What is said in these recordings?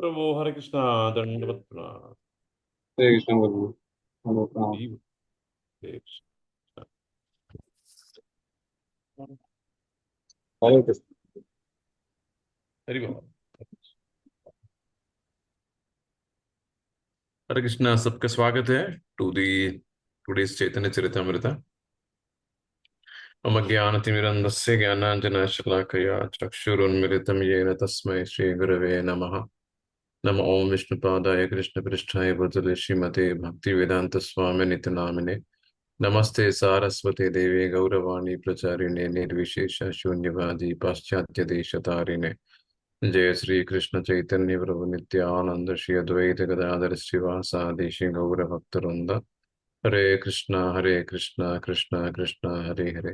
प्रभु हरे कृष्णा। दंडवत प्रणाम। हरे कृष्ण गुरु। हेलो प्रणाम। जी, हरे कृष्णा। हरे कृष्ण। हरि बोल। हरे कृष्णा, सबका स्वागत है टू दी टुडेस चैतन्य चरितमृत। मम ज्ञानतिमिरन्धस्य ज्ञानाञ्जनशलाकया चक्षुरुन्मिलितं येन तस्मै श्रीगुरवे नमः। नम ओं विष्णुपादाय कृष्णपृष्ठाय भूतले श्रीमते भक्तिवेदान्तस्वामिनिति नामिने। नमस्ते सारस्वते देवे गौरवाणी प्रचारिणे निर्विशेष शून्यवादी पाश्चात्य देशतारिणे। जय श्री कृष्ण चैतन्य प्रभु नित्यानंद श्री अद्वैत गदाधर श्रीवासादि श्री गौर भक्तवृंद। हरे कृष्णा कृष्णा कृष्णा हरे हरे,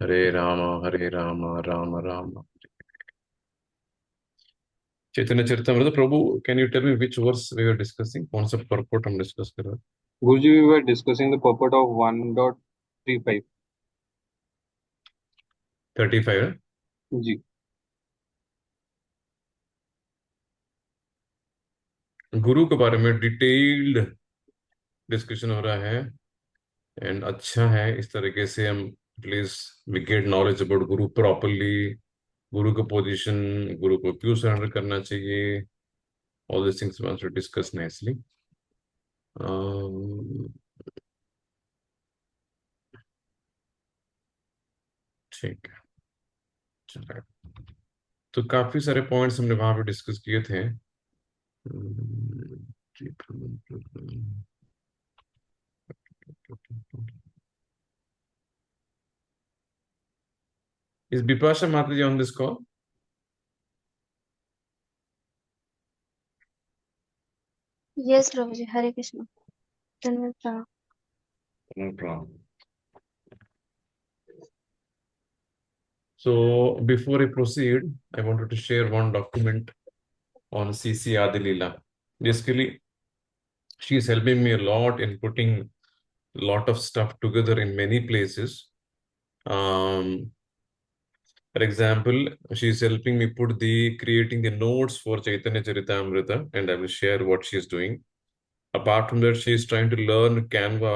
हरे राम राम राम। चैतन्य चरितमृत प्रभु, can you tell me which verse we are discussing? कौन सा purport हम डिस्कस कर रहे हैं? Guruji, we were discussing the purport of 1.35. 35 है? जी। गुरु के बारे में डिटेल्ड डिस्कशन हो रहा है। एंड अच्छा है, इस तरीके से हम at least we get knowledge about guru properly. गुरु का पोजीशन, गुरु को क्यों सरेंडर करना चाहिए, all this things want to discuss nicely. ठीक है, चलो। तो काफी सारे पॉइंट्स हमने वहां पे डिस्कस किए थे। इज बिपाशा माता ji on this call? Yes Prabhu ji, Hare Krishna. धन्यवाद प्रणाम। No problem. So before I proceed, I wanted to share one document on CC Adilila. Basically, she is helping me a lot in putting a lot of stuff together in many places. For example, she is helping me put the creating the notes for Chaitanya Charitamrita, and I will share what she is doing. Apart from that, she is trying to learn Canva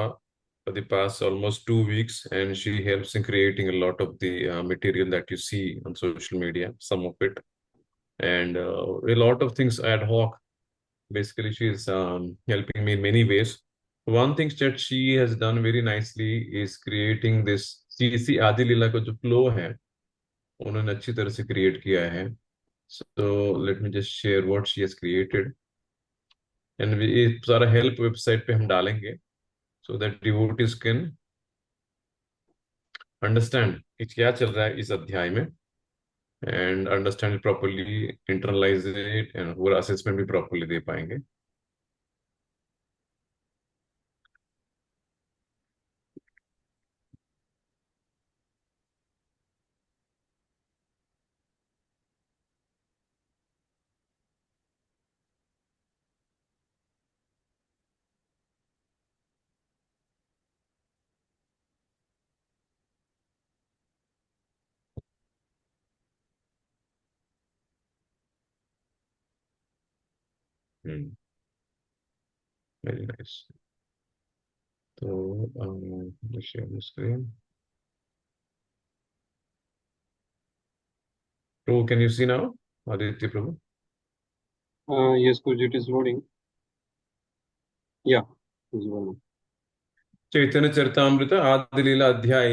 for the past almost 2 weeks, and she helps in creating a lot of the material that you see on social media, some of it, and a lot of things ad hoc. Basically, she is helping me in many ways. One thing that she has done very nicely is creating this CC Adi Leela का जो flow है, उन्होंने अच्छी तरह से create किया है. So let me just share what she has created, and ये सारा help website पे हम डालेंगे so that devotees can understand कि क्या चल रहा है इस अध्याय में, and understand it properly, internalize it, and पूरा assessment भी properly दे पाएंगे. Very nice. So, let's share the screen. Prabhu, can you see now? Aditya Prabhu. Yes, Guruji, it is loading. Yeah, it is loading. चैतन्य चरितामृत आदि लीला अध्याय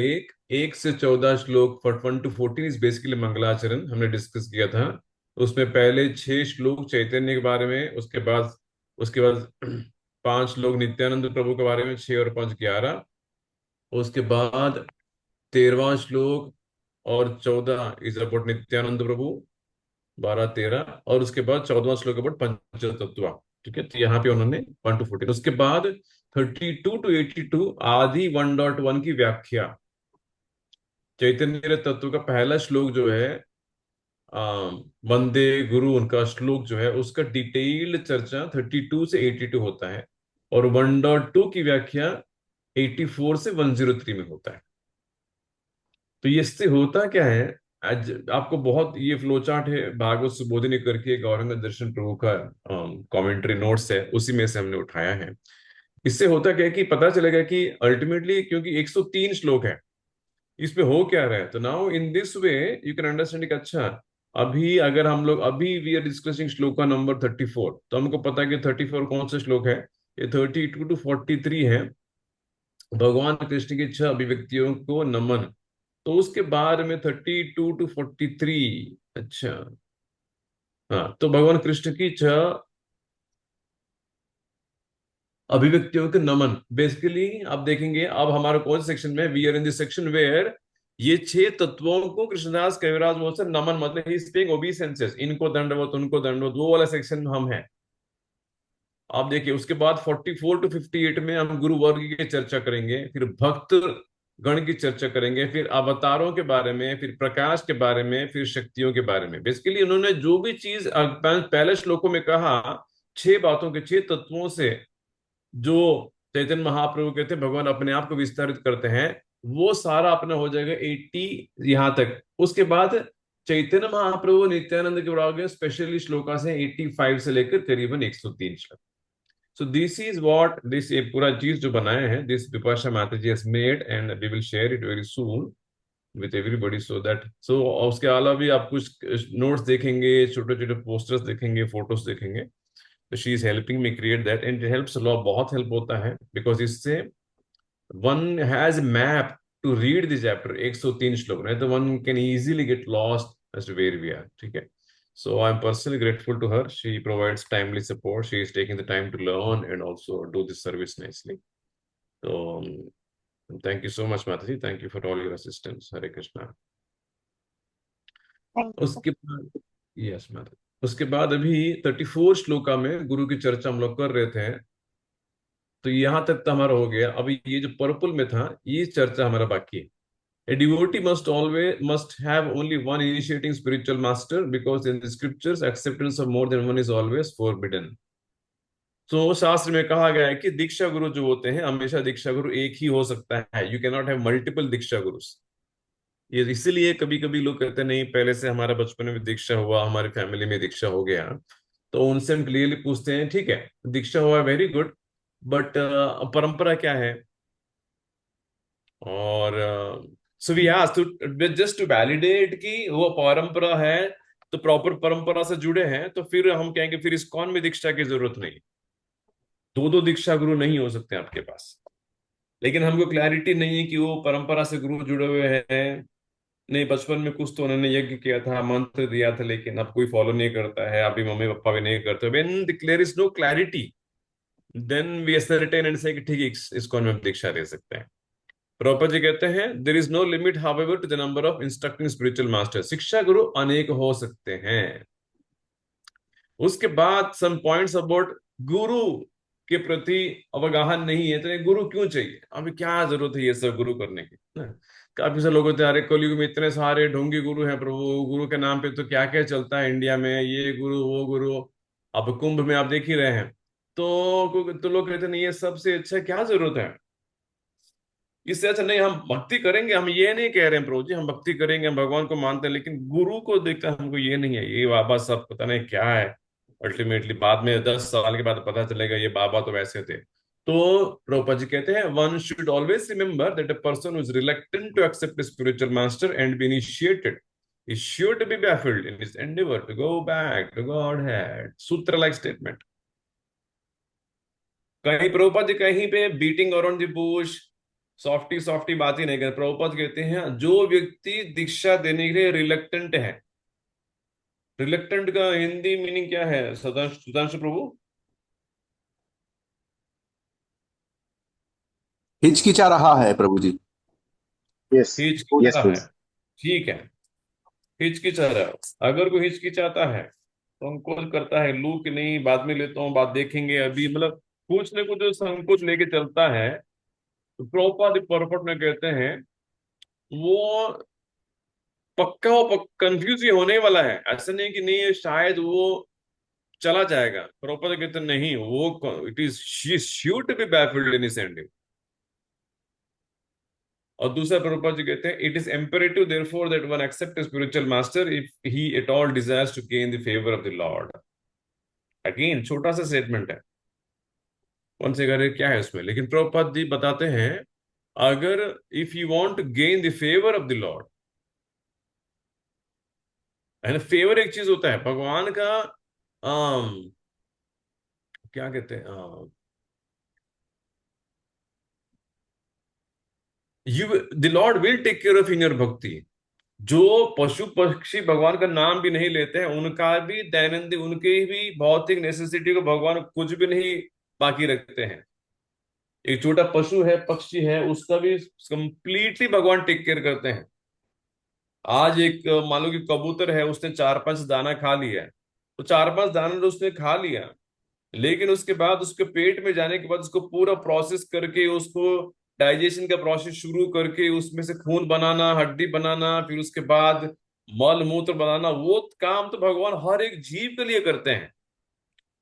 1 से 14 श्लोक 1 to 14 is basically मंगलाचरण हमने discuss किया था। उसमें पहले 6 श्लोक चैतन्य के बारे में, उसके बाद 5 श्लोक नित्यानंद प्रभु के बारे में, 6 और 5 11। उसके बाद 13वां श्लोक और 14 इज अबाउट नित्यानंद प्रभु, 12 13, और उसके बाद 14वां श्लोक अबाउट पंचतत्व। ठीक है, तो यहाँ पे उन्होंने 1 to 14। उसके बाद 32 to 82 आदि 1.1 की व्याख्या। चैतन्य तत्व का पहला श्लोक जो है, वंदे गुरु, उनका श्लोक जो है उसका डिटेल्ड चर्चा 32 से 82 होता है, और 1.2 की व्याख्या 84 से 103 में होता है। तो ये इससे होता क्या है, आज आपको बहुत ये फ्लो चार्ट है भागवत सुबोधिनी करके एक औरंग दर्शन प्रभु का कमेंट्री नोट्स है, उसी में से हमने उठाया है। इससे होता क्या है कि पता चलेगा कि अल्टीमेटली, क्योंकि 103 श्लोक है, इसमें हो क्या रहा है, तो now in this way you can understand कि अच्छा, अभी अगर हम लोग अभी we are discussing shloka number 34, तो हमको पता है कि 34 कौन सा श्लोक है, ये 32 to 43 है, भगवान कृष्ण की 6 अभिव्यक्तियों को नमन। तो उसके बाद में 32 to 43, अच्छा, हाँ, तो भगवान कृष्ण की 6 अभिव्यक्तियों के नमन। बेसिकली आप देखेंगे अब हमारा कौन से सेक्शन में, we are in this section where ये 6 तत्वों को कृष्णदास कविराज बोल से नमन, मतलब ही स्पीकिंग ओबीसेंसेस, इनको दंडवत उनको दंडवत, वो वाला सेक्शन हम हैं। आप देखिए उसके बाद 44 to 58 में हम गुरु वर्ग की चर्चा करेंगे, फिर भक्त गण की चर्चा करेंगे, फिर अवतारों के बारे में, फिर प्रकाश के बारे में, फिर शक्तियों के बारे में। बेसिकली उन्होंने जो भी चीज पहले श्लोकों में कहा, 6 बातों के 6 तत्वों से जो चैतन्य महाप्रभु कहते हैं भगवान अपने आप को विस्तारित करते हैं, वो सारा अपना हो जाएगा 80 यहां तक। उसके बाद चैतन्य महाप्रभु नित्यानंद के बराबर स्पेशली श्लोका से 85 से लेकर करीबन 103 श्लोक। So this is what this, ये पूरा चीज जो बनाया है, दिस बिपाशा माता ji has made and we will share it very soon with everybody, so that so उसके अलावा भी आप कुछ नोट्स देखेंगे, छोटे छोटे पोस्टर्स देखेंगे, फोटोज देखेंगे। तो she is helping me create that and it helps lot, बहुत हेल्प होता है, बिकॉज इससे one has map to read this chapter. 103 श्लोक, नहीं तो one can easily get lost as to where we are, ठीक है। So I'm personally grateful to her. She provides timely support. She is taking the time to learn and also do this service nicely. So thank you so much, Mataji. Thank you for all your assistance. Hare Krishna. Thank you sir. उसके बाद, yes माता, उसके बाद अभी 34 श्लोका में गुरु की चर्चा हम लोग कर रहे थे, तो यहां तक तो हमारा हो गया। अभी ये जो पर्पल में था, ये चर्चा हमारा बाकी है। A devotee must have only one initiating spiritual master, because in the scriptures acceptance of more than one is always forbidden. तो शास्त्र में कहा गया है कि दीक्षा गुरु जो होते हैं, हमेशा दीक्षा गुरु एक ही हो सकता है। You can not have multiple diksha gurus. ये इसीलिए कभी कभी लोग कहते हैं नहीं, पहले से हमारा बचपन में दीक्षा हुआ, हमारी फैमिली में दीक्षा हो गया, तो उनसे हम क्लियरली पूछते हैं, ठीक है दीक्षा हुआ, वेरी गुड, बट परंपरा क्या है? और so we asked to just to validate कि वो परंपरा है, तो प्रॉपर परंपरा से जुड़े हैं, तो फिर हम कहेंगे फिर इस्कॉन में दीक्षा की जरूरत नहीं। दो दो दीक्षा गुरु नहीं हो सकते आपके पास, लेकिन हमको क्लैरिटी नहीं है कि वो परंपरा से गुरु जुड़े हुए हैं। नहीं, बचपन में कुछ तो उन्होंने यज्ञ किया था, मंत्र दिया था, लेकिन अब कोई फॉलो नहीं करता है, अभी मम्मी पापा भी नहीं करते। When there is no clarity, then we ascertain and से कि ठीक है इस्कॉन में हम दीक्षा दे सकते हैं। प्रभुपाद जी कहते हैं there is no limit however to the number of instructing spiritual master. शिक्षा गुरु अनेक हो सकते हैं। उसके बाद सम पॉइंट्स अबाउट गुरु के प्रति अवगाहन नहीं है, तो ये गुरु क्यों चाहिए, अभी क्या जरूरत है ये सब गुरु करने की ना? काफी सारे लोग होते हैं, अरे कलयुग में इतने सारे ढोंगी गुरु हैं प्रभु, गुरु के नाम पे तो क्या क्या चलता है इंडिया में, ये गुरु वो गुरु। अब कुंभ में आप देख ही रहे हैं, तो लोग कहते नहीं ये सबसे अच्छा क्या जरूरत है, इससे अच्छा नहीं हम भक्ति करेंगे। हम ये नहीं कह रहे हैं प्रभु जी हम भक्ति करेंगे, हम भगवान को मानते हैं, लेकिन गुरु को देखकर हमको ये नहीं है, ये बाबा सब पता नहीं क्या है। अल्टीमेटली बाद में 10 साल के बाद पता चलेगा ये बाबा तो वैसे थे। तो प्रभुपाद जी कहते हैं one should always remember that a person who is reluctant to accept a spiritual master and be initiated is sure to be baffled in his endeavor to go back to Godhead. सूत्र like statement. कहीं प्रभुपाद जी कहीं पे beating around the bush, softy softy बात ही नहीं करते। प्रभुपाद कहते हैं जो व्यक्ति दीक्षा देने के लिए रिलक्टेंट है, रिलक्टेंट का हिंदी मीनिंग क्या है सुधांशु प्रभु? हिचकिचा रहा है प्रभु जी। Yes. हिचकिचा Yes, रहा please. है, ठीक है, हिचकिचा रहा है। अगर कोई हिचकिचाता है तो हमको करता है लू कि नहीं बाद में लेता हूँ, बात देखेंगे, अभी मतलब कुछ न कुछ जो संकोच लेके चलता है, तो प्रभुपाद परपट में कहते हैं वो पक्का वो कंफ्यूज ही होने वाला है। ऐसा नहीं कि नहीं शायद वो चला जाएगा। प्रभुपाद कहते नहीं, वो it is she sure to be baffled in his ending. और दूसरा प्रभुपाद जी कहते हैं it is imperative therefore that one accept a spiritual master if he at all desires to gain the favour of the Lord. Again छोटा सा statement है, कौन से करे क्या है उसमें, लेकिन प्रभुपाद जी बताते हैं अगर if you want to gain the favour of the Lord, है ना, फेवर एक चीज होता है भगवान का, क्या कहते हैं, you the Lord will take care of in your bhakti. जो पशु पक्षी भगवान का नाम भी नहीं लेते हैं उनका भी दैनंदिन, उनके भी भौतिक नेसेसिटी को भगवान कुछ भी नहीं बाकी रखते हैं। एक छोटा पशु है, पक्षी है, उसका भी कंप्लीटली भगवान टेक केयर करते हैं। आज एक मान लो कि कबूतर है, उसने 4-5 दाना खा लिया, तो 4-5 दाना तो उसने खा लिया, लेकिन उसके बाद उसके पेट में जाने के बाद उसको पूरा प्रोसेस करके, उसको डाइजेशन का प्रोसेस शुरू करके, उसमें से खून बनाना, हड्डी बनाना, फिर उसके बाद मल मूत्र बनाना, वो काम तो भगवान हर एक जीव के लिए करते हैं।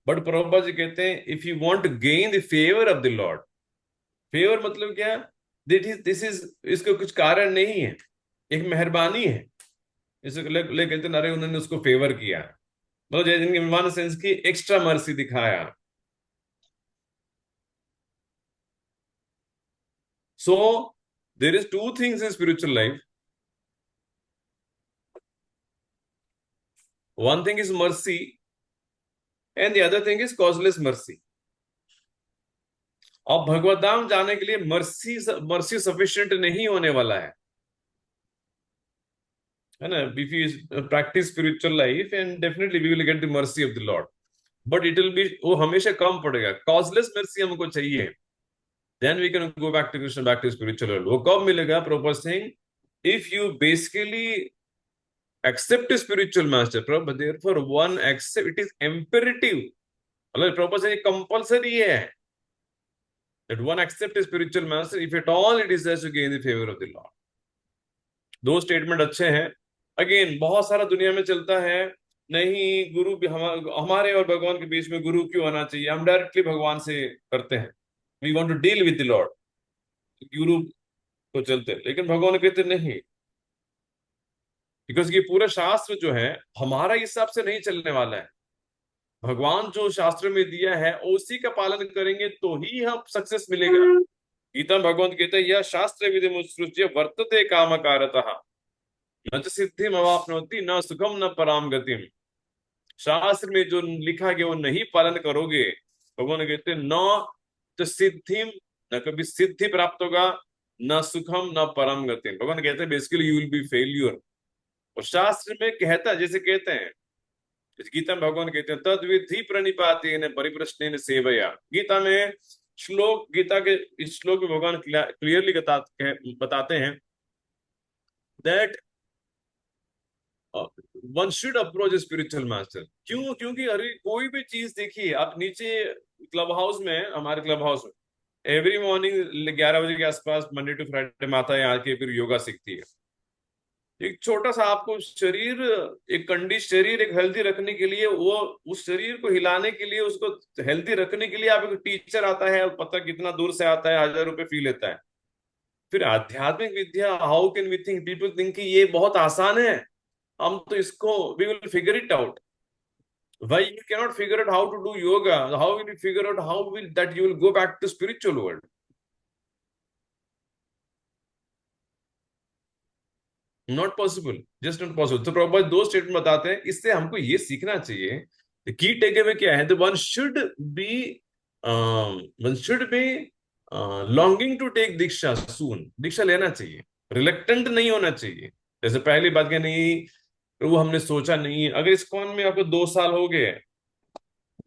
बट प्रभुपाद जी कहते हैं if you want to gain the favour of the Lord, favour मतलब क्या, दिस इज इसका कुछ कारण नहीं है, एक मेहरबानी है। इसे ले कहते हैं अरे उन्होंने उसको फेवर किया, मतलब जैसे वन सेंस की एक्स्ट्रा मर्सी दिखाया। So there is two things in spiritual life. One thing is mercy and the other thing is causeless mercy. अब भगवत धाम जाने के लिए मर्सी सफिशिएंट नहीं होने वाला है ना। If you practise spiritual life and definitely we will get the mercy of the Lord, but it will be, वो हमेशा कम पड़ेगा। कॉजलेस मर्सी हमको चाहिए, then we can go back to Krishna, back to spiritual world. वो कब मिलेगा? Proper thing, if you basically accept a spiritual master, but therefore one accept, it is imperative, मतलब proper से compulsory है that one accept a spiritual master if at all it is desires to gain the favor of the Lord। दो statement अच्छे हैं। Again बहुत सारा दुनिया में चलता है, नहीं गुरु भी हमारे और भगवान के बीच में गुरु क्यों आना चाहिए, हम डायरेक्टली भगवान से करते हैं, we want to deal with the Lord, गुरु को चलते, लेकिन भगवान कहते नहीं, बिकॉज ये पूरा शास्त्र जो है हमारा हिसाब से नहीं चलने वाला है। भगवान जो शास्त्र में दिया है उसी का पालन करेंगे तो ही हम सक्सेस मिलेगा। गीता में भगवान कहते हैं यह शास्त्र विधि मुत्सृज्य वर्तते कामकारतः न च सिद्धिम अवाप्नोति न सुखम न पराम गतिम। शास्त्र में जो लिखा गया वो नहीं पालन करोगे, भगवान कहते न तो सिद्धिम, न कभी सिद्धि प्राप्त होगा, न सुखम न परम गतिम। भगवान कहते हैं basically you will be failure. और शास्त्र में कहता, जैसे कहते हैं गीता में भगवान कहते हैं तद विधि प्रणिपातेन परिप्रश्नेन सेवया। गीता में श्लोक, गीता के इस श्लोक में भगवान क्लियरली बताते हैं that one should approach spiritual master. क्यों? क्योंकि अरे कोई भी चीज देखिए, आप नीचे क्लब हाउस में, हमारे क्लब हाउस में एवरी मॉर्निंग 11 बजे के आसपास मंडे टू फ्राइडे माताएं आके फिर योगा सीखती है। एक छोटा सा आपको शरीर, एक शरीर एक हेल्दी रखने के लिए, वो उस शरीर को हिलाने के लिए, उसको हेल्दी रखने के लिए आप एक टीचर आता है, पता कितना दूर से आता है, 1000 रुपए फी लेता है। फिर आध्यात्मिक विद्या, how can we think, people think कि ये बहुत आसान है, हम तो इसको we will figure it out. Why you can not figure out how to do yoga, how will you figure out how will that you will go back to spiritual world. Not possible, just not possible. तो प्रभुपाद दो statement बताते हैं, इससे हमको ये सीखना चाहिए, की टेक अवे क्या है, one should be longing to take diksha soon, दीक्षा लेना चाहिए, रिलेक्टेंट नहीं होना चाहिए। जैसे पहली बात क्या, नहीं प्रभु हमने सोचा नहीं। अगर इस कौन में आपको 2 साल हो गए,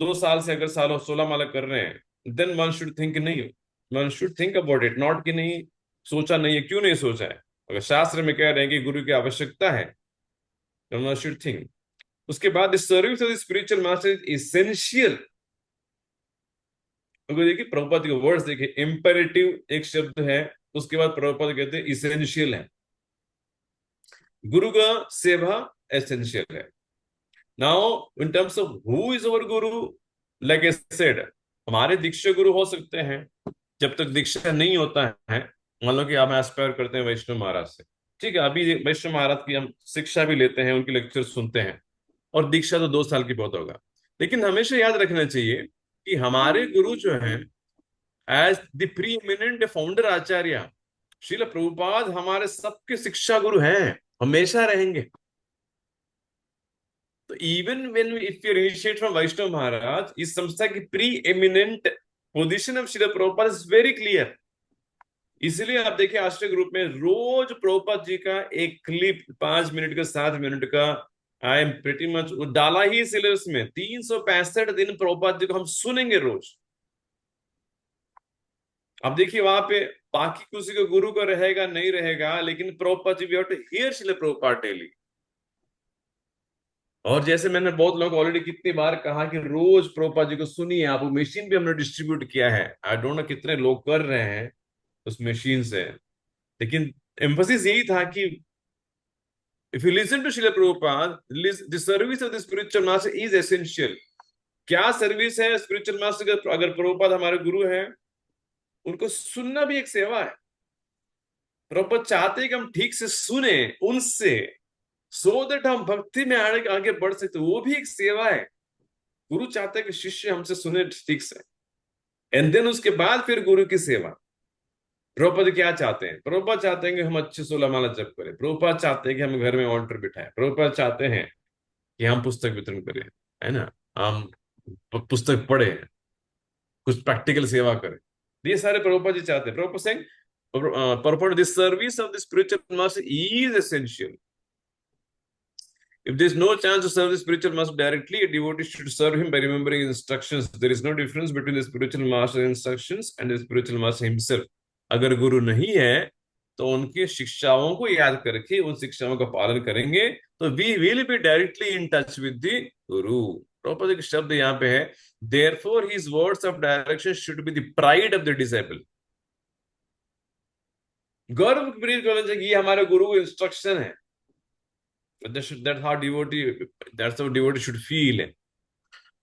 2 साल से अगर सालों 16 माला कर रहे हैं, देन वन शुड थिंक, नहीं one should think about it, not कि नहीं सोचा नहीं है, क्यों नहीं सोचा है। अगर शास्त्र में कह रहे हैं कि गुरु की आवश्यकता है, तो वन शुड थिंक। उसके बाद service of the spiritual master is essential. अगर देखिए प्रभुपाद के वर्ड्स देखिए, इंपेरेटिव एक शब्द है, उसके बाद प्रभुपाद कहते हैं इसेंशियल है। गुरु का सेवा एसेंशियल है। Now in terms of who is our Guru, like I said, हमारे दीक्षा गुरु हो सकते हैं, जब तक दीक्षा नहीं होता है मान लो कि हम एस्पायर करते हैं वैष्णव महाराज से, ठीक है, अभी वैष्णव महाराज की हम शिक्षा भी लेते हैं, उनके लेक्चर सुनते हैं, और दीक्षा तो 2 साल की बहुत होगा। लेकिन हमेशा याद रखना चाहिए कि हमारे गुरु जो हैं, as the preeminent founder acharya Srila Prabhupada हमारे सबके शिक्षा गुरु हैं, हमेशा रहेंगे। तो even when if you initiate from Vaishnava Maharaj, इस संस्था की preeminent position of Srila Prabhupada is very clear. इसलिए आप देखिए आश्रय ग्रुप में रोज प्रभुपाद जी का एक क्लिप 5 मिनट का 7 मिनट का आई एम प्रिटी मच डाला ही सिलेबस में। 365 दिन प्रभुपाद जी को हम सुनेंगे रोज। अब देखिए वहां पे बाकी किसी का गुरु का रहेगा नहीं रहेगा, लेकिन Prabhupada ji we have to hear Srila Prabhupada daily. और जैसे मैंने बहुत लोग ऑलरेडी कितनी बार कहा कि रोज प्रभुपाद जी को सुनिए आप, वो मशीन भी हमने डिस्ट्रीब्यूट किया है, आई डोंट नो कितने लोग कर रहे हैं उस मशीन से, लेकिन एम्फोसिस यही था कि if you listen to Shrila Prabhupada, the service of the spiritual master is essential. क्या सर्विस है स्पिरिचुअल मास्टर का? अगर प्रभुपाद हमारे गुरु हैं, उनको सुनना भी एक सेवा है। प्रभुपाद चाहते हैं कि हम ठीक से सुने उनसे, सो दैट हम भक्ति में आगे आगे बढ़ सकते, वो भी एक सेवा है। गुरु चाहते हैं कि शिष्य हमसे सुने ठीक से, एंड देन उसके बाद फिर गुरु की सेवा। प्रभुपाद क्या चाहते हैं? प्रभुपाद चाहते हैं कि हम अच्छे 16 माला जप करें। प्रभुपाद चाहते हैं कि हम घर में ऑल्टर बिठाएं। प्रभुपाद चाहते हैं कि हम पुस्तक वितरण करें, है ना, हम पुस्तक पढ़े, कुछ प्रैक्टिकल सेवा करें। ये सारे प्रभुपाद जी चाहते हैं। Prabhupada Singh purport the service of the spiritual master is essential. If there is no chance to serve the spiritual master directly, a devotee should serve him by remembering his instructions. There is no difference between the spiritual master's instructions and the spiritual master himself. अगर गुरु नहीं है तो उनकी शिक्षाओं को याद करके उन शिक्षाओं का पालन करेंगे तो we will be directly in touch with the guru. Proper एक शब्द यहाँ पे है, therefore his words of direction should be the pride of the disciple. गर्व प्रीत करना चाहिए, ये हमारे गुरु को इंस्ट्रक्शन है। That's how devotee should feel.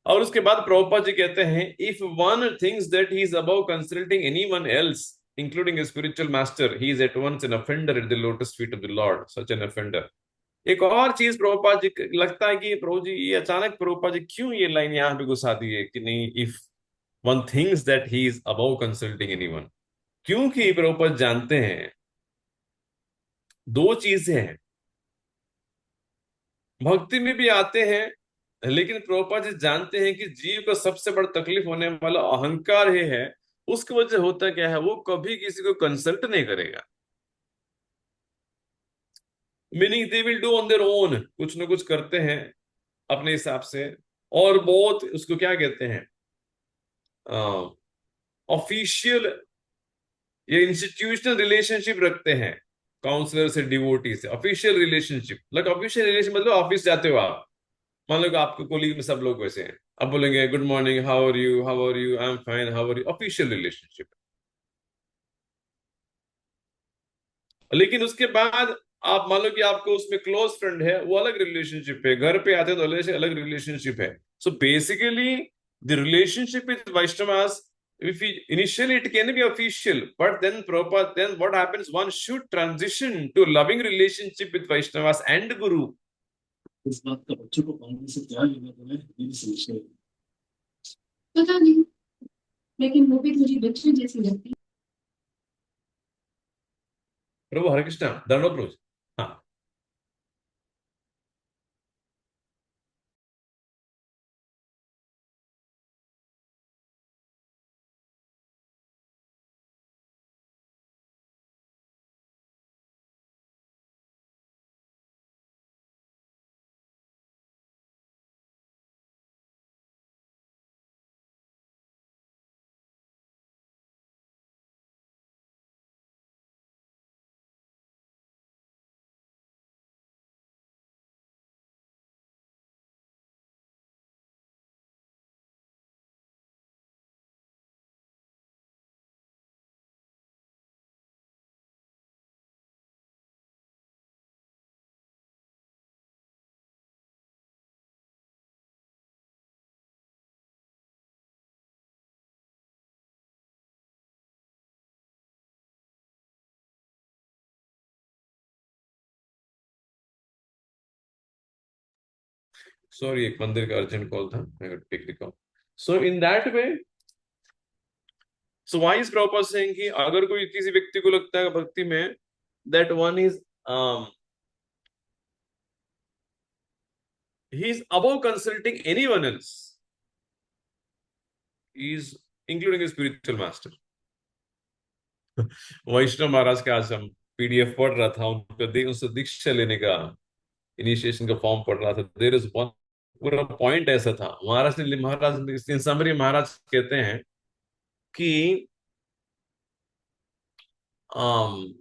और उसके बाद प्रभुपाद जी कहते हैं, if one thinks that he is above consulting anyone else including a spiritual master, he is at once an offender at the lotus feet of the Lord, such an offender. एक और चीज प्रभुपाद जी लगता है कि प्रभु जी ये अचानक प्रभुपाद जी क्यों ये लाइन यहाँ पे घुसा दी है कि नहीं, if one thinks that he is above consulting anyone. क्योंकि प्रभुपाद जानते हैं दो चीजें हैं, भक्ति में भी आते हैं, लेकिन प्रभुपाद जी जानते हैं कि जीव को सबसे बड़ा तकलीफ होने वाला अहंकार ही है। उसकी वजह होता क्या है, वो कभी किसी को कंसल्ट नहीं करेगा। Meaning they will do on their own, कुछ ना कुछ करते हैं अपने हिसाब से, और बहुत उसको क्या कहते हैं, ऑफिशियल या इंस्टीट्यूशनल रिलेशनशिप रखते हैं काउंसलर से डिवोटी से। Official relationship, like official relation मतलब ऑफिस जाते हो आप, मान लो कि आपके कोलीग में सब लोग वैसे हैं, अब बोलेंगे good morning, how are you, how are you, I am fine, how are you, official relationship. लेकिन उसके बाद आप मान लो कि आपको उसमें क्लोज फ्रेंड है, वो अलग रिलेशनशिप है, घर पे आते हैं तो अलग रिलेशनशिप है। So basically the relationship with Vaishnavas, if initially it can be official, but then proper, then what happens, one should transition to loving relationship with Vaishnavas and Guru. इस बात का बच्चों को पढ़ने से क्या लेना देना है, ये समझते हैं। पता नहीं, लेकिन वो भी थोड़ी बच्चे जैसी लगती है। प्रभु हरे कृष्णा, दंडोत प्रभु। हाँ। सॉरी, एक मंदिर का अर्जेंट कॉल था, I have to take the call. So in that way, so why is proper saying कि अगर कोई किसी व्यक्ति को लगता है भक्ति में that one is he is above consulting anyone else, he is including a spiritual master. वैष्णव महाराज का आज हम पीडीएफ पढ़ रहा था, उनसे दीक्षा लेने का इनिशिएशन का फॉर्म पढ़ रहा था। देयर इज वन पूरा पॉइंट ऐसा था, महाराज इन समरी महाराज कहते हैं कि um,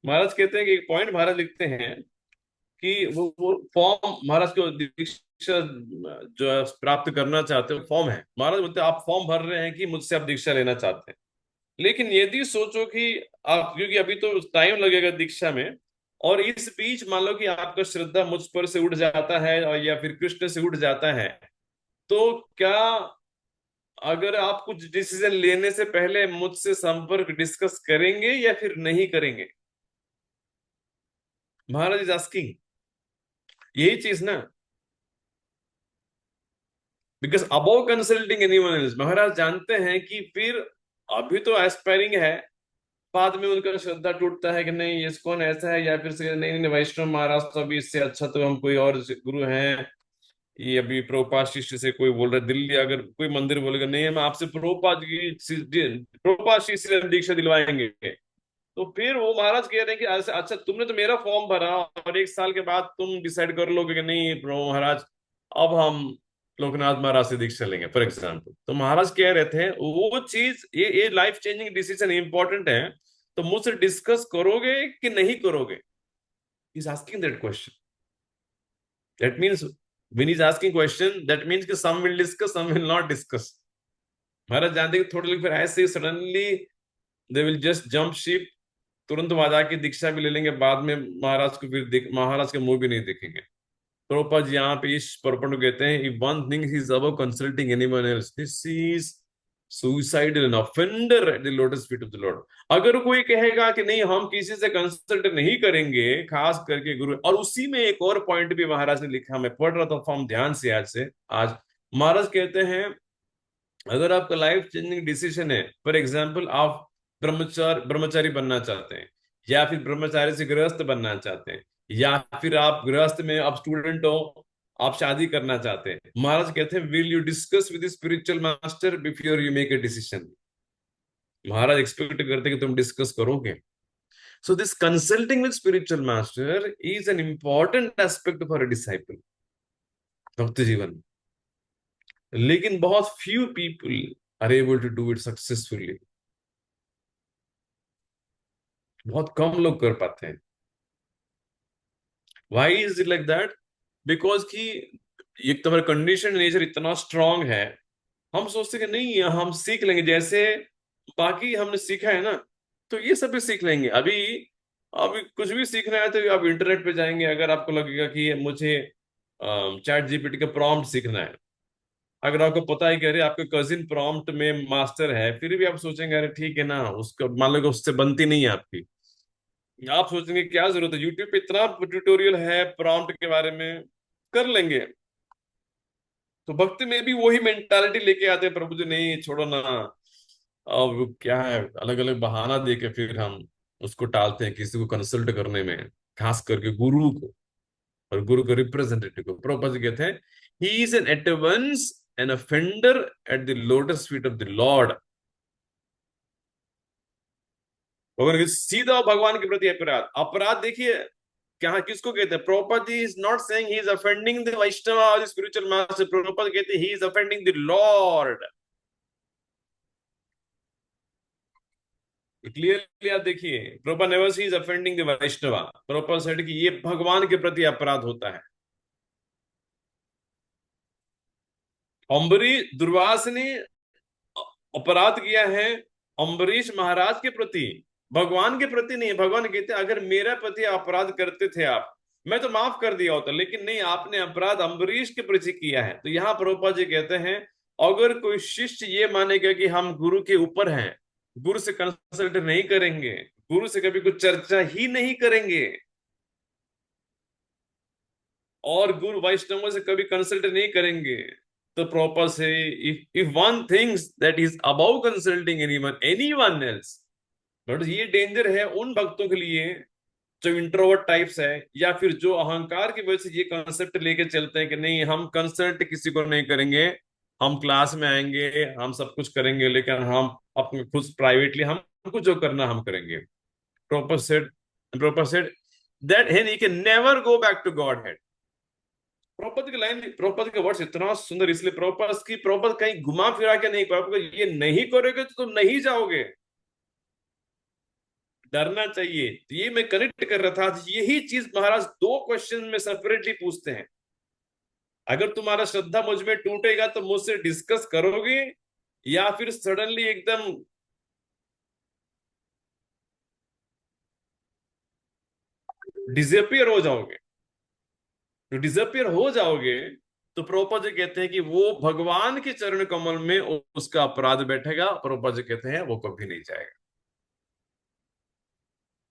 महाराज कहते हैं कि एक पॉइंट महाराज लिखते हैं कि वो फॉर्म महाराज को दीक्षा जो है प्राप्त करना चाहते हो, फॉर्म है। महाराज बोलते हैं आप फॉर्म भर रहे हैं कि मुझसे आप दीक्षा लेना चाहते हैं, लेकिन यदि सोचो कि आप, क्योंकि अभी तो टाइम लगेगा दीक्षा में, और इस बीच मान लो कि आपका श्रद्धा मुझ पर से उठ जाता है और या फिर कृष्ण से उठ जाता है, तो क्या अगर आप कुछ डिसीजन लेने से पहले मुझसे संपर्क डिस्कस करेंगे या फिर नहीं करेंगे? महाराज इज आस्किंग यही चीज ना, because about consulting anyone else, Maharaj जानते हैं कि फिर अभी तो एस्पायरिंग है, बाद में उनका श्रद्धा टूटता है कि नहीं ये कौन ऐसा है, या फिर से नहीं नहीं वैष्णव महाराज तो अभी इससे अच्छा तो हम कोई और गुरु हैं, ये अभी प्रभुपाद शिष्य से कोई बोल रहा है, दिल्ली अगर कोई मंदिर बोलेगा नहीं हम आपसे प्रभुपाद शिष्य से दीक्षा दिलवाएंगे, तो फिर वो महाराज कह रहे हैं कि अच्छा तुमने तो मेरा फॉर्म भरा और एक साल के बाद तुम डिसाइड कर लोगे कि नहीं प्रभु महाराज अब हम लोकनाथ महाराज से दीक्षा लेंगे फॉर एग्जाम्पल। तो महाराज कह रहे थे वो चीज, ये लाइफ चेंजिंग डिसीजन इंपॉर्टेंट है, तो मुझसे डिस्कस करोगे कि नहीं करोगे? Is asking that question. That means when is asking question that means कि some will discuss some will not discuss. Maharaj जानते हैं थोड़े लोग फिर ऐसे ही suddenly they will just jump ship, तुरंत वहां जाके दीक्षा भी ले लेंगे, बाद में महाराज को फिर महाराज के मुंह भी नहीं देखेंगे। प्रभुपाद जी यहाँ पे इस पर्पण को कहते हैं, if one thing is above consulting anyone else, this is suicidal and offender at the lotus feet of the Lord। अगर कोई कहेगा कि नहीं हम किसी से कंसल्ट नहीं करेंगे, खास करके गुरु, और उसी में एक और पॉइंट भी महाराज ने लिखा, मैं पढ़ रहा था फॉर्म ध्यान से आज महाराज कहते हैं अगर आपका लाइफ चेंजिंग डिसीजन है, फॉर एग्जाम्पल आप ब्रह्मचारी बनना चाहते हैं, या फिर ब्रह्मचारी से गृहस्थ बनना चाहते हैं, या फिर आप गृहस्थ में आप स्टूडेंट हो, आप शादी करना चाहते हैं, महाराज कहते हैं will you discuss with spiritual master before you make a decision. Maharaj expect करते हैं कि तुम डिस्कस करोगे। So this consulting with spiritual master is an important aspect for a disciple भक्ति जीवन में, लेकिन बहुत few people are able to do it successfully. बहुत कम लोग कर पाते हैं। Why is it like that? Because कि एक तो हमारा कंडीशन नेचर इतना स्ट्रांग है, हम सोचते कि नहीं हम सीख लेंगे, जैसे बाकी हमने सीखा है ना, तो ये सब भी सीख लेंगे। अभी कुछ भी सीखना है तो आप इंटरनेट पे जाएंगे, अगर आपको लगेगा कि मुझे चैट जीपीटी का प्रॉम्प्ट सीखना है, अगर आपको पता है कि अरे आपके कजिन प्रॉम्प्ट में मास्टर है, फिर भी आप सोचेंगे अरे ठीक है ना, उसका मान लो उससे बनती नहीं है आपकी, आप सोचेंगे क्या जरूरत है, यूट्यूब पे इतना ट्यूटोरियल है प्रॉम्प्ट के बारे में, कर लेंगे। तो भक्ति में भी वही मेंटालिटी लेके आते हैं, प्रभु जी नहीं छोड़ो ना, अब क्या है, अलग अलग बहाना दे के फिर हम उसको टालते हैं किसी को कंसल्ट करने में, खास करके गुरु को और गुरु के रिप्रेजेंटेटिव को। प्रभुपाद जी कहते हैं he is an at once an offender at the lotus feet of the Lord. सीधा भगवान के प्रति अपराध, अपराध देखिए क्या किसको कहते हैं? Prabhupada ji is not saying he is offending the Vaishnava और द स्पिरिचुअल मास्टर, प्रभुपाद कहते हैं he is offending the lord. Clearly आप देखिए, Prabhupada never say he is offending the Vaishnava, Prabhupada said कि ये भगवान के प्रति अपराध होता है। अम्बरीश दुर्वास ने अपराध किया है अम्बरीश महाराज के प्रति, भगवान के प्रति नहीं। भगवान कहते अगर मेरे प्रति अपराध करते थे आप, मैं तो माफ कर दिया होता, लेकिन नहीं, आपने अपराध अम्बरीश के प्रति किया है। तो यहाँ प्रभुपाद जी कहते हैं अगर कोई शिष्य ये मानेगा कि हम गुरु के ऊपर हैं, गुरु से कंसल्ट नहीं करेंगे, गुरु से कभी कुछ चर्चा ही नहीं करेंगे, और गुरु वैष्णवों से कभी कंसल्ट नहीं करेंगे, तो प्रॉपर से if one things that is about consulting anyone else, but ये डेंजर है उन भक्तों के लिए जो इंट्रोवर्ट टाइप्स है, या फिर जो अहंकार की वजह से ये कंसेप्ट लेके चलते हैं कि नहीं हम कंसल्ट किसी को नहीं करेंगे, हम क्लास में आएंगे, हम सब कुछ करेंगे, लेकिन हम अपने खुद प्राइवेटली हमको जो करना हम करेंगे। Prabhupada said that he can never go back to Godhead. Prabhupada की लाइन, प्रोपद के वर्ड्स इतना सुंदर, इसलिए प्रोपद कहीं घुमा फिरा के नहीं, प्रोपद ये नहीं करोगे तो तुम नहीं जाओगे, डरना चाहिए। तो ये मैं कनेक्ट कर रहा था, यही चीज महाराज दो क्वेश्चन में सेपरेटली पूछते हैं। अगर तुम्हारा श्रद्धा मुझ में टूटेगा तो मुझसे डिस्कस करोगे, या फिर सडनली एकदम डिसअपियर हो जाओगे। तो डिसअपियर हो जाओगे तो प्रभुपाद जी कहते हैं कि वो भगवान के चरण कमल में उसका अपराध बैठेगा। प्रभुपाद जी कहते हैं वो कभी नहीं जाएगा।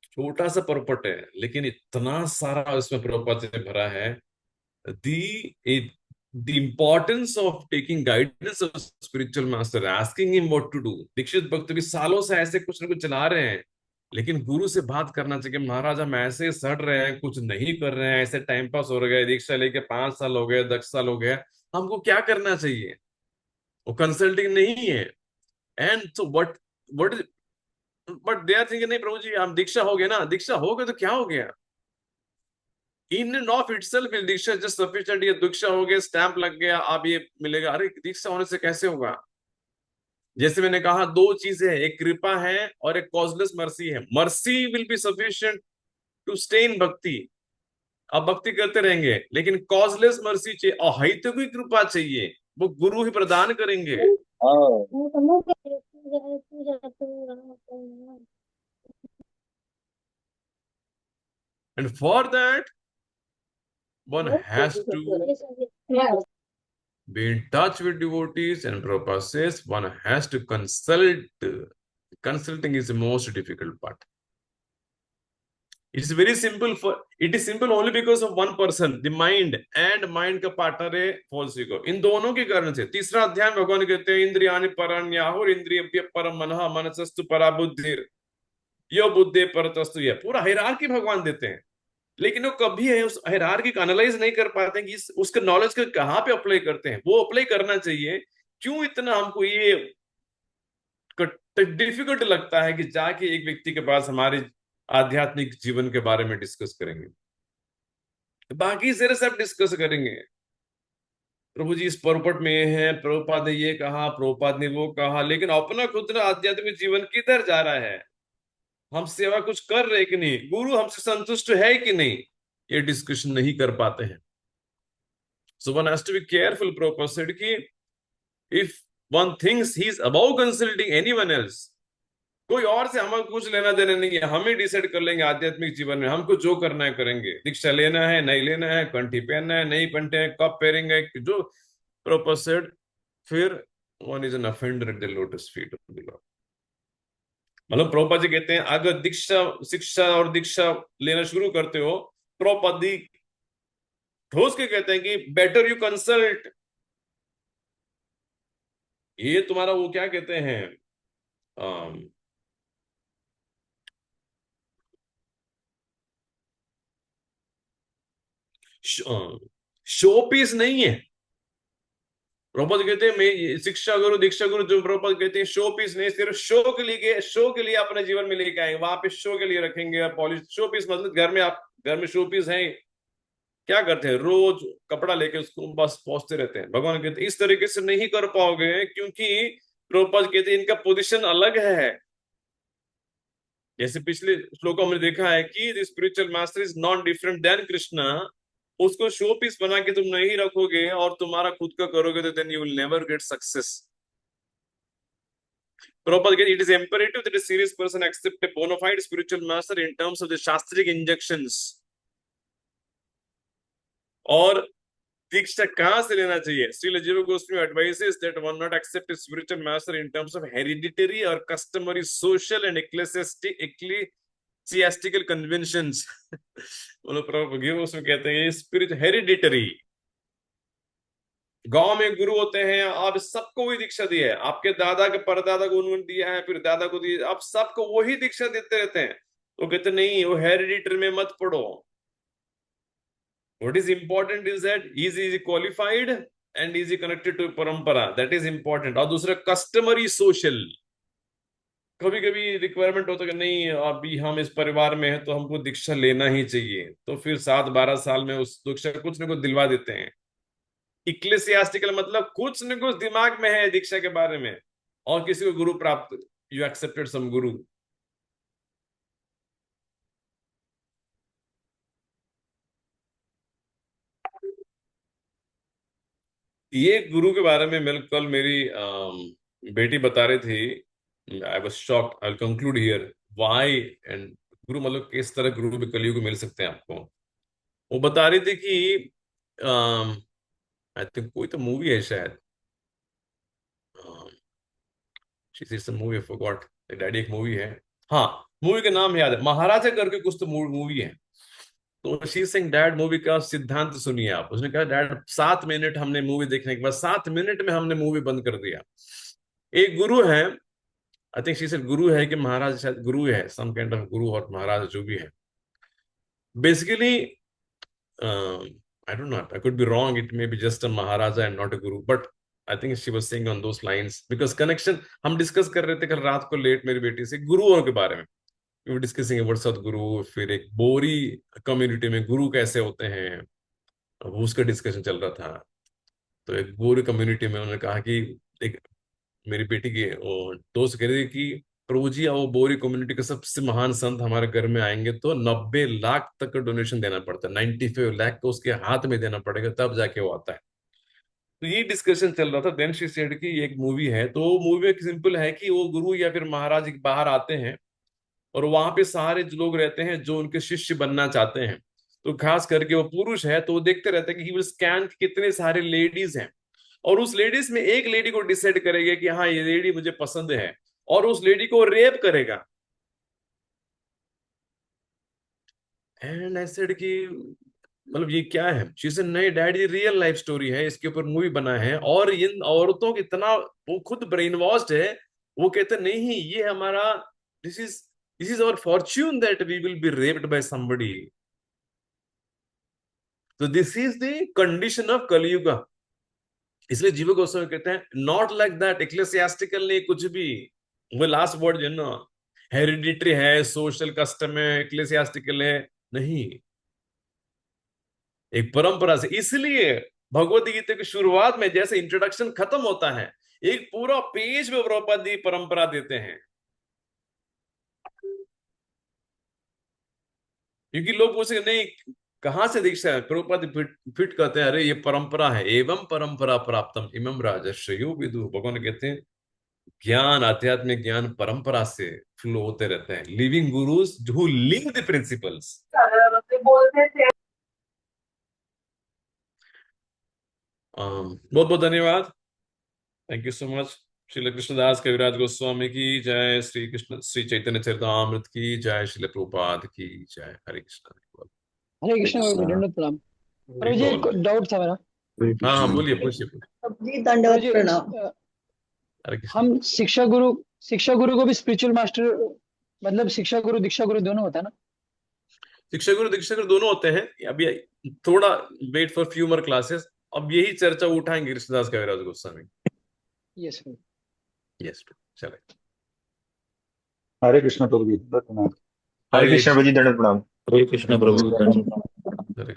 छोटा सा परपट है, लेकिन इतना सारा उसमें प्रभुपाद जी ने भरा है। The importance of taking guidance of spiritual master, asking him what to do। Dixit भक्त भी सालों से ऐसे कुछ ना कुछ चला रहे हैं, लेकिन गुरु से बात करना चाहिए, महाराज हम ऐसे सड़ रहे हैं, कुछ नहीं कर रहे हैं, ऐसे टाइम पास हो गए, दीक्षा लेके 5 साल हो गए, 10 साल हो गए, हमको क्या करना चाहिए? वो कंसल्टिंग नहीं है। And so what but they are thinking नहीं प्रभु जी हम दीक्षा हो गए ना, दीक्षा हो गए तो क्या हो गया? In end of itself Diksha just sufficient. ये दीक्षा हो गया, स्टैंप लग गया, आप ये मिलेगा। अरे दीक्षा होने से कैसे होगा? जैसे मैंने कहा दो चीजें हैं, एक कृपा है और एक कॉजलेस मर्सी है। Mercy will be sufficient to stay in bhakti, अब भक्ति करते रहेंगे, लेकिन कॉजलेस मर्सी चाहिए, अहैतुकी कृपा चाहिए, वो गुरु ही प्रदान करेंगे। And for that one has to be in touch with devotees, and Prabhupada says one has to consult. Consulting is the most difficult part. It is very simple it is simple only because of one person, the mind, and mind का partner है false ego। इन दोनों के कारण से तीसरा अध्याय में भगवान कहते हैं इंद्रियाणि परन्याहुर इंद्रियभ्य परम मनः मनसस्तु परा बुद्धिर यो बुद्धि परतस्तु। यह पूरा हायरार्की भगवान देते हैं, लेकिन वो कभी है उस हायरार्की को एनालाइज नहीं कर पाते हैं कि उसके नॉलेज को कहाँ पे अप्लाई करते हैं। वो अप्लाई करना चाहिए। क्यों इतना हमको ये डिफिकल्ट लगता है कि जाके एक व्यक्ति के पास हमारे आध्यात्मिक जीवन के बारे में डिस्कस करेंगे, बाकी सारे सब डिस्कस करेंगे। प्रभु जी इस परपट में है, प्रभुपाद ने ये कहा, प्रभुपाद ने वो कहा, लेकिन अपना खुद आध्यात्मिक जीवन किधर जा रहा है? हम सेवा कुछ कर रहे कि नहीं, गुरु हमसे संतुष्ट है कि नहीं, ये डिस्कशन नहीं कर पाते हैं। So one has to be careful. Prabhupada said कि if one thinks he is about consulting anyone else, कोई और से हमें कुछ लेना देना नहीं है, हम ही डिसाइड कर लेंगे आध्यात्मिक जीवन में हमको जो करना है करेंगे। दीक्षा लेना है नहीं लेना है, कंठी पहनना है नहीं पहनते हैं, कब पहनेंगे, जो प्रॉपर सेड, फिर one is an offender at the lotus feet of the Lord. मतलब प्रभुपाद जी कहते हैं अगर दीक्षा शिक्षा और दीक्षा लेना शुरू करते हो, प्रभुपाद जी ठोस के कहते हैं कि बेटर यू कंसल्ट। ये तुम्हारा वो क्या कहते हैं, शो पीस नहीं है। प्रभुपाद कहते हैं मैं शिक्षा गुरु दीक्षा गुरु, जो प्रभुपाद कहते हैं शो पीस नहीं, सिर्फ शो के लिए अपने जीवन में लेके आएंगे, वहां पे शो के लिए रखेंगे पॉलिश। शो पीस मतलब घर में शो पीस है, क्या करते हैं रोज कपड़ा लेके उसको बस पहुंचते रहते हैं। भगवान कहते हैं इस तरीके से नहीं कर पाओगे, क्योंकि प्रभुपाद कहते हैं इनका पोजीशन अलग है। जैसे पिछले श्लोकों में देखा है कि the spiritual master is not different than Krishna, उसको शो पीस बना के तुम नहीं रखोगे और तुम्हारा खुद का करोगे तो then you will never get success. Prabhupada again, it is imperative that a serious person accept a bona fide spiritual master in terms of the shastric injunctions. और दीक्षा कहाँ से लेना चाहिए? श्रील जीव Goswami advises that one not accept a spiritual master in terms of hereditary or customary social and ecclesiastical conventions. बोलो प्रभु जीव गोस्वामी कहते हैं ये स्पिरिट हेरिडिटरी, गांव में गुरु होते हैं, आप सबको वही दीक्षा दी है, आपके दादा के परदादा को उन्होंने दिया है, फिर दादा को दिया, आप सबको वही दीक्षा देते रहते हैं। तो कहते नहीं, वो हेरिडिटरी में मत पढ़ो। What is important is that is he qualified and is he connected to परंपरा, that is important। और दूसरा कस्टमरी सोशल, कभी कभी रिक्वायरमेंट होता है कि नहीं अभी हम इस परिवार में हैं तो हमको दीक्षा लेना ही चाहिए, तो फिर 7-12 साल में उस दीक्षा कुछ न कुछ दिलवा देते हैं। इक्लेसियास्टिकल मतलब कुछ न कुछ दिमाग में है दीक्षा के बारे में, और किसी को गुरु प्राप्त, यू एक्सेप्टेड सम गुरु। ये गुरु के बारे में कल मेरी बेटी बता रही थी, I was shocked. I will conclude here why and गुरु मतलब किस तरह गुरु भी कलयुग में मिल सकते हैं आपको। वो बता रही थी कि आई थिंक कोई तो मूवी है शायद, मूवी फॉरगॉट, डैडी एक मूवी है, हाँ मूवी का नाम याद है, महाराजा करके कुछ तो मूवी है। तो शी सिंह डैड मूवी का सिद्धांत सुनिए आप। उसने कहा डैड 7 मिनट हमने मूवी देखने के बाद 7 मिनट में हमने मूवी बंद कर दिया। एक गुरु है, आई थिंक शी सेड गुरु है कि महाराज, शायद गुरु है, सम काइंड ऑफ गुरु और महाराज जो भी है। Basically I don't know, I could be wrong, it may be just a maharaja and not a guru, but I think she was saying on those lines because connection हम discuss कर रहे थे कल रात को लेट मेरी बेटी से गुरुओं के बारे में। We were discussing about सतगुरु, फिर एक बोरी कम्युनिटी में गुरु कैसे होते हैं, वो उसका डिस्कशन चल रहा था। तो एक बोरी कम्युनिटी में उन्होंने कहा कि एक मेरी बेटी की दोस्त कह रही थी कि प्रभु जी वो बोरी कम्युनिटी के सबसे महान संत हमारे घर में आएंगे तो 90 लाख तक का डोनेशन देना पड़ता है, 95 लाख को उसके हाथ में देना पड़ेगा तब जाके वो आता है। तो ये डिस्कशन चल रहा था। देन शी सेड कि एक मूवी है, तो मूवी में सिंपल है कि वो गुरु या फिर महाराज बाहर आते हैं और वहां पे सारे जो लोग रहते हैं जो उनके शिष्य बनना चाहते हैं, तो खास करके वो पुरुष है तो वो देखते रहते हैं कि ही विल स्कैन कितने सारे लेडीज हैं, और उस लेडीज में एक लेडी को डिसाइड करेगा कि हाँ ये लेडी मुझे पसंद है, और उस लेडी को रेप करेगा। एंड आई सेड कि मतलब ये क्या है? शी सेड नहीं डैड ये रियल लाइफ स्टोरी है, इसके ऊपर मूवी बना है, और इन औरतों को इतना वो खुद ब्रेन वॉश्ड है, वो कहते नहीं ये हमारा this is our fortune that we will be raped by somebody. So this is the condition of Kali Yuga. इसलिए जीव गोस्वामी कहते हैं नॉट लाइक दैट इक्लेसियास्टिकल नहीं कुछ भी, वो लास्ट वर्ड जो ना हेरिडिटरी है, सोशल कस्टम है, इक्लेसियास्टिकल है नहीं, एक परंपरा से। इसलिए भगवत गीता की शुरुआत में जैसे इंट्रोडक्शन खत्म होता है, एक पूरा पेज में प्रभुपाद जी परंपरा देते हैं, क्योंकि लोग पूछे नहीं कहां से दीक्षा है, प्रभुपाद फिट कहते हैं अरे ये परंपरा है, एवं परंपरा प्राप्तम इमं राजर्षयो विदु। भगवान कहते हैं ज्ञान, आध्यात्मिक ज्ञान परंपरा से फ्लो होते रहते हैं, living gurus who live the principles. बहुत बहुत धन्यवाद, thank you so much. Shri Krishnadas Kaviraj Goswami की जय, श्री कृष्ण श्री चैतन्य चरितामृत की जय, श्री प्रभुपाद की जय। हरे कृष्ण। हरे कृष्ण दंडवत प्रणाम। प्रभु जी एक डाउट था मेरा। हाँ हाँ बोलिए, पूछिए। जी दंडवत प्रणाम। हरे कृष्ण। हम शिक्षा गुरु को भी स्पिरिचुअल मास्टर मतलब शिक्षा गुरु दीक्षा गुरु दोनों होता है ना? शिक्षा गुरु दीक्षा गुरु दोनों होते हैं। अभी थोड़ा wait for few more classes, अब यही चर्चा उठाएंगे कृष्णदास कविराज गोस्वामी। यस यस चले। हरे कृष्ण प्रभु जी प्रणाम। हरे कृष्ण प्रभु जी दंडवत प्रणाम। हरे कृष्ण प्रभु जी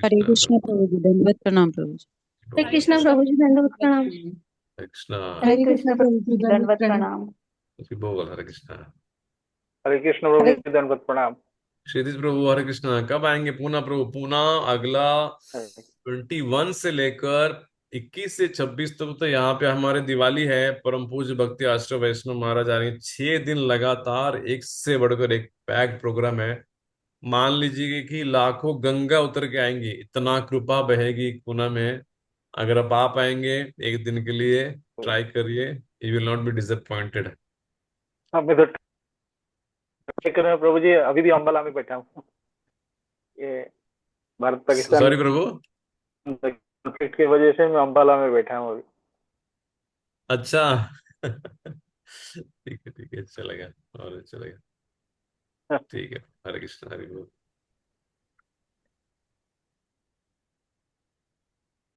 हरे कृष्ण प्रभु जी दंडवत प्रणाम। प्रभु जी हरे कृष्ण प्रभु जी दंडवत प्रणाम। हरे हरे कृष्ण प्रभु जी दंडवत प्रणाम। बोल हरे कृष्ण। हरे कृष्ण प्रभु जी दंडवत प्रणाम। क्षितिज प्रभु हरे कृष्ण। कब आएंगे पूना प्रभु? पूना अगला 21 से लेकर 21 से 26 तक तो यहाँ पे हमारे दिवाली है। परम पूज्य भक्ति आश्रम वैष्णव महाराज आ रहे हैं। 6 दिन लगातार एक से बढ़कर एक पैक प्रोग्राम है। मान लीजिए कि लाखों गंगा उतर के आएंगी, इतना कृपा बहेगी पुणे में। अगर आप पाएंगे एक दिन के लिए, ट्राई करिए, you will not be disappointed. हाँ, मैं तो ट्राई कर रहा हूँ प्रभु जी, अभी भी अम्बाला में बैठा हूँ। ये भारत पाकिस्तान सॉरी प्रभु। कॉन्फ्लिक्ट की वजह से मैं अम्बाला में बैठा हूँ अभी। अच्छा। ठीक है, चलेगा, और चलेगा। ठीक है, हरे कृष्ण, हरे बोल।